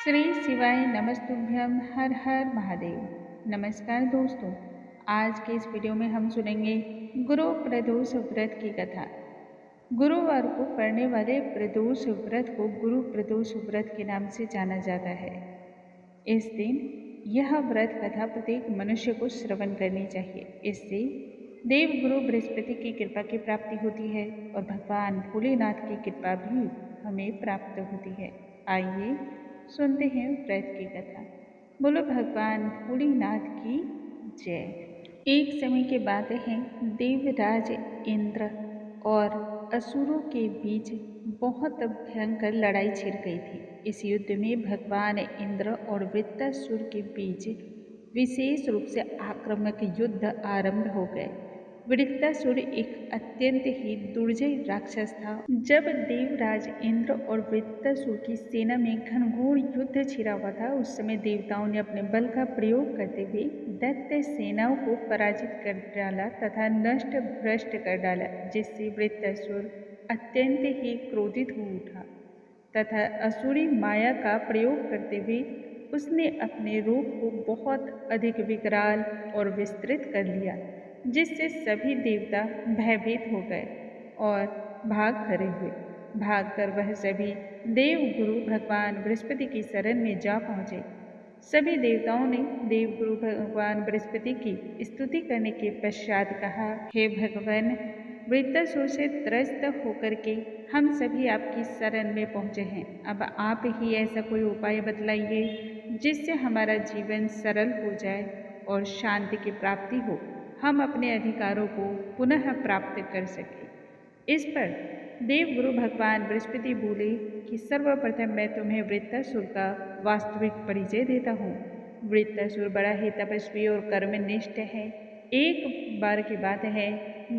श्री शिवाय नमस्तुभ्यम हर हर महादेव। नमस्कार दोस्तों, आज के इस वीडियो में हम सुनेंगे गुरु प्रदोष व्रत की कथा। गुरुवार को पड़ने वाले प्रदोष व्रत को गुरु प्रदोष व्रत के नाम से जाना जाता है। इस दिन यह व्रत कथा प्रत्येक मनुष्य को श्रवण करनी चाहिए। इससे देव गुरु बृहस्पति की कृपा की प्राप्ति होती है और भगवान भोलेनाथ की कृपा भी हमें प्राप्त होती है। आइए सुनते हैं व्रत की कथा। बोलो भगवान भोलेनाथ की जय। एक समय की बात है, देवराज इंद्र और असुरों के बीच बहुत भयंकर लड़ाई छिड़ गई थी। इस युद्ध में भगवान इंद्र और वृत्तासुर के बीच विशेष रूप से आक्रामक युद्ध आरंभ हो गए। वृत्तासुर एक अत्यंत ही दुर्जय राक्षस था। जब देवराज इंद्र और वृत्तासुर की सेना में घनघोर युद्ध छिड़ा हुआ था, उस समय देवताओं ने अपने बल का प्रयोग करते हुए दैत्य सेनाओं को पराजित कर डाला तथा नष्ट भ्रष्ट कर डाला, जिससे वृत्तासुर अत्यंत ही क्रोधित हो उठा तथा असुरी माया का प्रयोग करते हुए उसने अपने रूप को बहुत अधिक विकराल और विस्तृत कर लिया, जिससे सभी देवता भयभीत हो गए और भाग खड़े हुए। भागकर वह सभी देव गुरु भगवान बृहस्पति की शरण में जा पहुँचे। सभी देवताओं ने देव गुरु भगवान बृहस्पति की स्तुति करने के पश्चात कहा, हे भगवान, वृत्तासुर से त्रस्त होकर के हम सभी आपकी शरण में पहुँचे हैं। अब आप ही ऐसा कोई उपाय बतलाइए जिससे हमारा जीवन सरल हो जाए और शांति की प्राप्ति हो, हम अपने अधिकारों को पुनः प्राप्त कर सकें। इस पर देवगुरु भगवान बृहस्पति बोले कि सर्वप्रथम मैं तुम्हें वृत्तासुर का वास्तविक परिचय देता हूँ। वृत्तासुर बड़ा ही तपस्वी और कर्मनिष्ठ है। एक बार की बात है,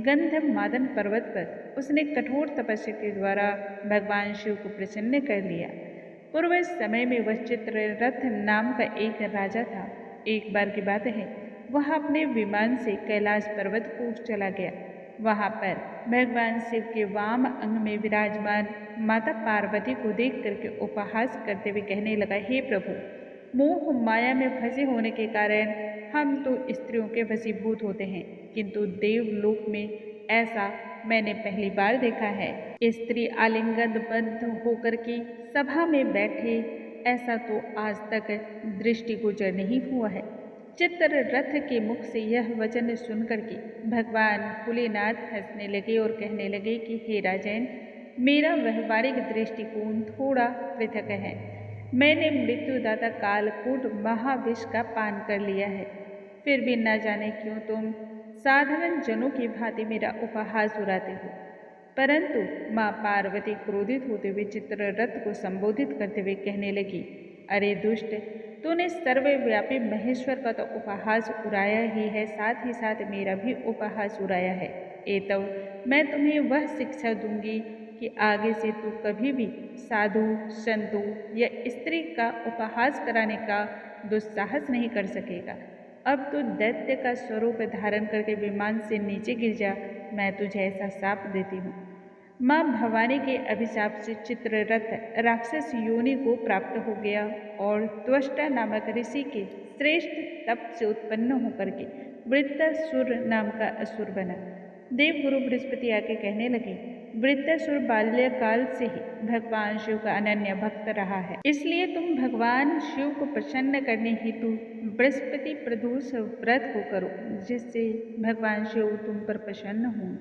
गंधमादन पर्वत पर उसने कठोर तपस्या के द्वारा भगवान शिव को प्रसन्न कर लिया। पूर्व समय में वह चित्ररथ नाम का एक राजा था। एक बार की बात है, वह अपने विमान से कैलाश पर्वत को चला गया। वहां पर भगवान शिव के वाम अंग में विराजमान माता पार्वती को देख करके उपहास करते हुए कहने लगा, हे प्रभु, मोह माया में फंसे होने के कारण हम तो स्त्रियों के वशीभूत होते हैं, किंतु देवलोक में ऐसा मैंने पहली बार देखा है। स्त्री आलिंगनबद्ध होकर के सभा में बैठे, ऐसा तो आज तक दृष्टिगोचर नहीं हुआ है। चित्ररथ के मुख से यह वचन सुनकर के भगवान भोलेनाथ हंसने लगे और कहने लगे कि हे राजन, मेरा व्यवहारिक दृष्टिकोण थोड़ा पृथक है। मैंने मृत्युदाता कालकूट महाविष का पान कर लिया है, फिर भी न जाने क्यों तुम साधारण जनों की भांति मेरा उपहास उड़ाते हो। परंतु माँ पार्वती क्रोधित होते हुए चित्ररथ को संबोधित करते हुए कहने लगी, अरे दुष्ट, तूने सर्वव्यापी महेश्वर का तो उपहास उड़ाया ही है, साथ ही साथ मेरा भी उपहास उड़ाया है। एतव मैं तुम्हें वह शिक्षा दूंगी कि आगे से तू कभी भी साधु संतों या स्त्री का उपहास कराने का दुस्साहस नहीं कर सकेगा। अब तू दैत्य का स्वरूप धारण करके विमान से नीचे गिर जा, मैं तुझे ऐसा शाप देती हूँ। माँ भवानी के अभिशाप से चित्ररथ राक्षस योनि को प्राप्त हो गया और त्वष्टा नामक ऋषि के श्रेष्ठ तप से उत्पन्न होकर के वृत्तासुर नाम का असुर बना। देवगुरु बृहस्पति आके कहने लगे, वृत्तासुर बाल्यकाल से ही भगवान शिव का अनन्य भक्त रहा है, इसलिए तुम भगवान शिव को प्रसन्न करने हेतु बृहस्पति प्रदोष व्रत को करो, जिससे भगवान शिव तुम पर प्रसन्न हों।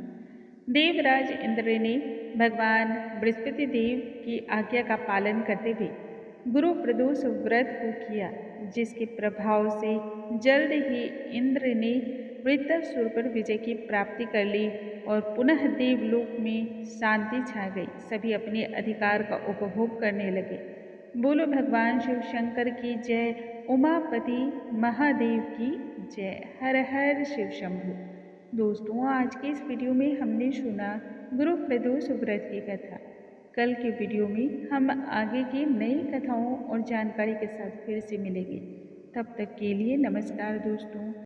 देवराज इंद्र ने भगवान बृहस्पति देव की आज्ञा का पालन करते हुए गुरु प्रदोष व्रत को किया, जिसके प्रभाव से जल्द ही इंद्र ने वृत्तासुर पर विजय की प्राप्ति कर ली और पुनः देवलोक में शांति छा गई। सभी अपने अधिकार का उपभोग करने लगे। बोलो भगवान शिव शंकर की जय, उमापति महादेव की जय। हर हर शिव शंभु। दोस्तों, आज के इस वीडियो में हमने सुना गुरु प्रदोष व्रत की कथा। कल के वीडियो में हम आगे की नई कथाओं और जानकारी के साथ फिर से मिलेंगे। तब तक के लिए नमस्कार दोस्तों।